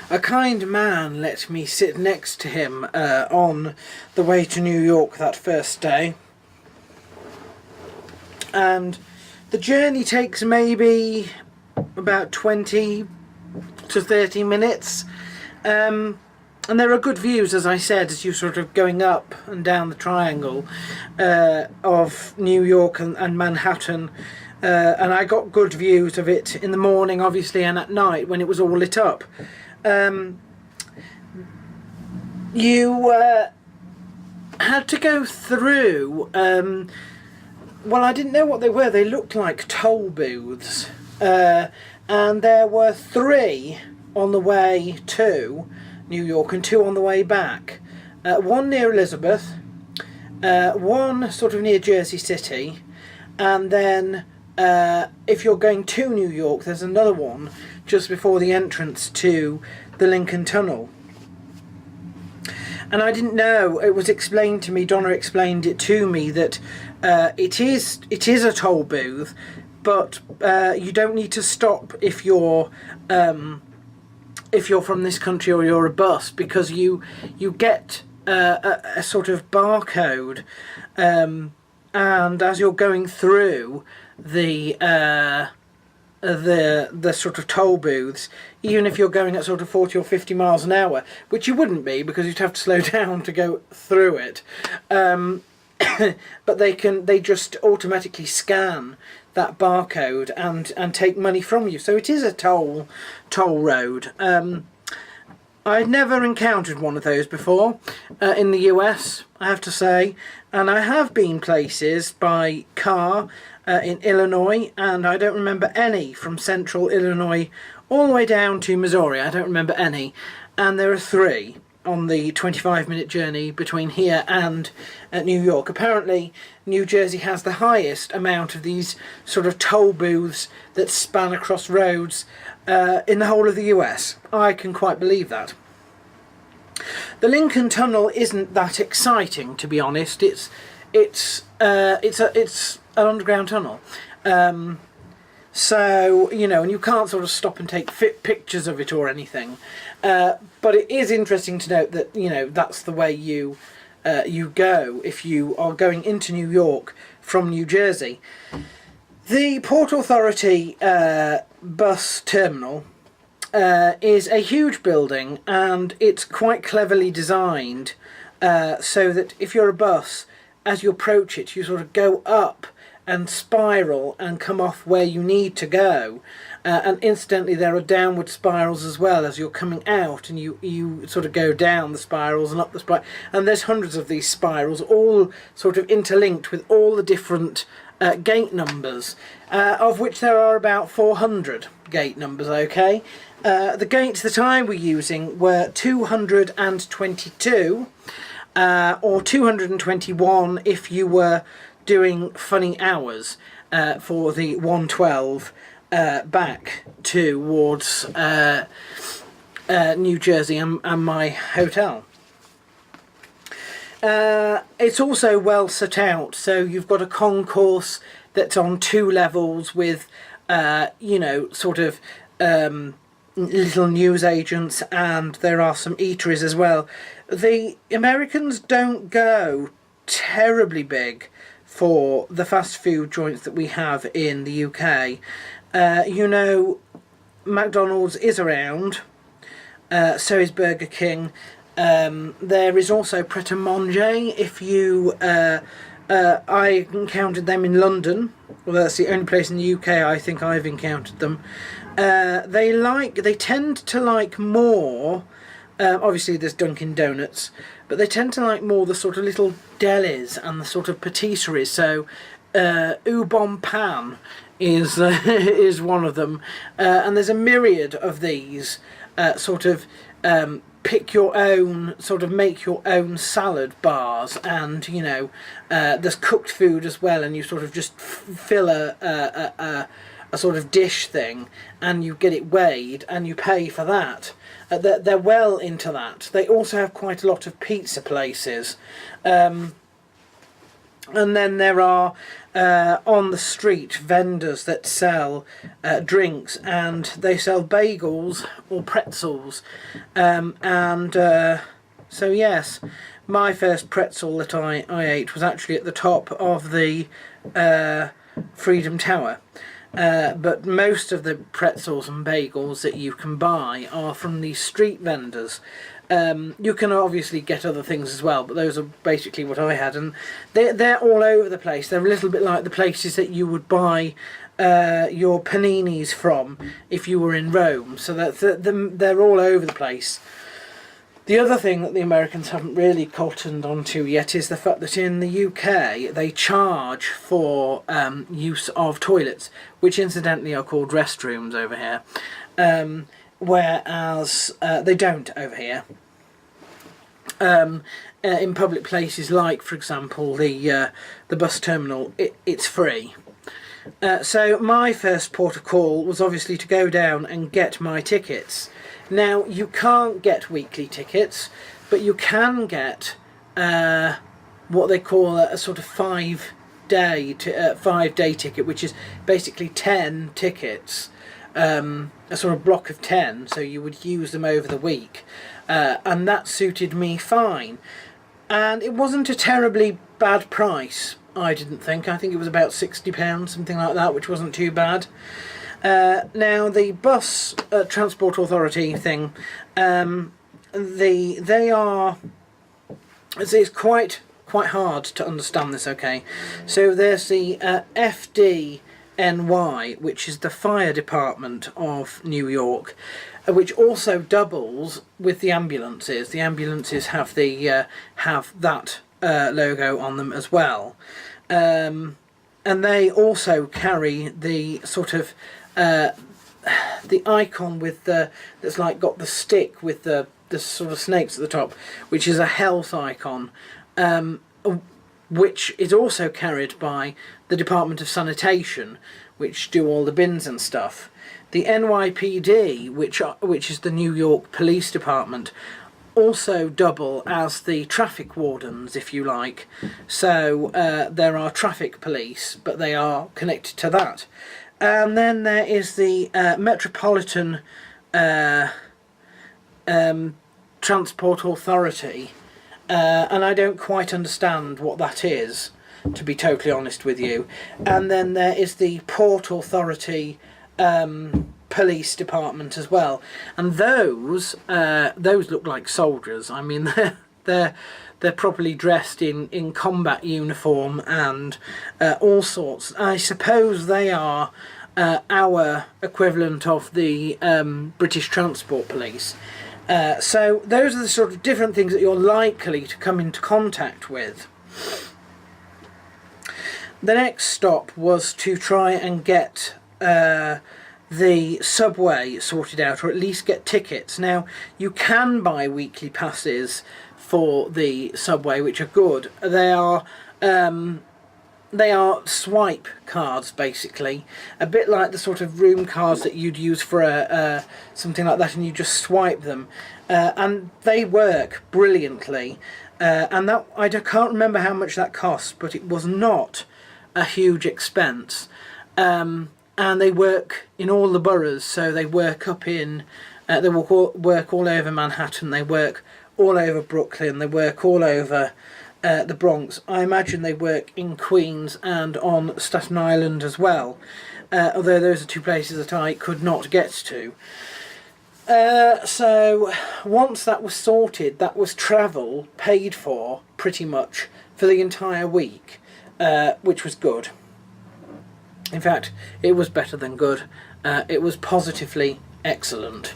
a kind man let me sit next to him on the way to New York that first day. And the journey takes maybe about 20 to 30 minutes. And there are good views, as I said, as you're sort of going up and down the triangle of New York and Manhattan. And I got good views of it in the morning, obviously, and at night when it was all lit up. You had to go through... well, I didn't know what they were. They looked like toll booths. And there were 3 on the way to New York and 2 on the way back. One near Elizabeth, one sort of near Jersey City, and then if you're going to New York, there's another one just before the entrance to the Lincoln Tunnel. And I didn't know, it was explained to me, Donna explained it to me, that it is a toll booth, but you don't need to stop if you're from this country or you're a bus, because you get a sort of barcode, and as you're going through the sort of toll booths, even if you're going at sort of 40 or 50 miles an hour, which you wouldn't be because you'd have to slow down to go through it, but they just automatically scan that barcode and take money from you. So it is a toll road. I'd never encountered one of those before in the US, I have to say, and I have been places by car in Illinois, and I don't remember any from central Illinois all the way down to Missouri. I don't remember any, and there are 3 on the 25-minute journey between here and New York. Apparently New Jersey has the highest amount of these sort of toll booths that span across roads in the whole of the US. I can quite believe that. The Lincoln Tunnel isn't that exciting, to be honest. It's an underground tunnel. So, you know, and you can't sort of stop and take pictures of it or anything. But it is interesting to note that, you know, that's the way you go if you are going into New York from New Jersey. The Port Authority bus terminal is a huge building, and it's quite cleverly designed so that if you're a bus, as you approach it, you sort of go up and spiral and come off where you need to go, and incidentally there are downward spirals as well as you're coming out, and you sort of go down the spirals and up the spiral, and there's hundreds of these spirals all sort of interlinked with all the different gate numbers, of which there are about 400 gate numbers. Okay, the gates that I were using were 222 or 221 if you were doing funny hours for the 112 back towards New Jersey and my hotel. It's also well set out, so you've got a concourse that's on 2 levels with you know, sort of little news agents, and there are some eateries as well. The Americans don't go terribly big for the fast food joints that we have in the UK. You know, McDonald's is around, so is Burger King. There is also Pret a Manger. If you, I encountered them in London. Well, that's the only place in the UK I think I've encountered them. They tend to like more. Obviously, there's Dunkin' Donuts, but they tend to like more the sort of little delis and the sort of patisseries. So, Au Bon Pain is is one of them, and there's a myriad of these sort of pick your own, sort of make your own salad bars, and you know, there's cooked food as well, and you sort of just fill a sort of dish thing, and you get it weighed, and you pay for that. They're well into that. They also have quite a lot of pizza places. And then there are on the street vendors that sell drinks, and they sell bagels or pretzels. So yes, my first pretzel that I ate was actually at the top of the Freedom Tower. But most of the pretzels and bagels that you can buy are from these street vendors. You can obviously get other things as well, but those are basically what I had, and they're all over the place. They're a little bit like the places that you would buy your paninis from if you were in Rome. So they're all over the place. The other thing that the Americans haven't really cottoned onto yet is the fact that in the UK they charge for use of toilets, which incidentally are called restrooms over here, whereas they don't over here. In public places like, for example, the bus terminal, it's free. So my first port of call was obviously to go down and get my tickets. Now, you can't get weekly tickets, but you can get what they call a sort of 5-day ticket, which is basically 10 tickets, a sort of block of 10, so you would use them over the week, and that suited me fine. And it wasn't a terribly bad price, I didn't think. I think it was about £60, something like that, which wasn't too bad. Now the bus transport authority thing, they are, it's quite hard to understand this. Okay, so there's the FDNY, which is the fire department of New York, which also doubles with the ambulances. The ambulances have the have that logo on them as well, and they also carry the sort of the icon with that's like got the stick with the sort of snakes at the top, which is a health icon, which is also carried by the Department of Sanitation, which do all the bins and stuff. The NYPD, which is the New York Police Department, also double as the traffic wardens, if you like. So there are traffic police, but they are connected to that. And then there is the Metropolitan Transport Authority, and I don't quite understand what that is, to be totally honest with you. And then there is the Port Authority Police Department as well, and those look like soldiers. I mean, they're properly dressed in combat uniform and all sorts. I suppose they are our equivalent of the British Transport Police. So those are the sort of different things that you're likely to come into contact with. The next stop was to try and get the subway sorted out, or at least get tickets. Now, you can buy weekly passes for the subway, which are good. They are swipe cards, basically, a bit like the sort of room cards that you'd use for something like that, and you just swipe them, and they work brilliantly. And that I can't remember how much that cost, but it was not a huge expense. And they work in all the boroughs, so they work up in, they work all over Manhattan, they work all over Brooklyn, they work all over the Bronx. I imagine they work in Queens and on Staten Island as well, although those are two places that I could not get to. So once that was sorted, that was travel paid for pretty much for the entire week, which was good. In fact, it was better than good. It was positively excellent.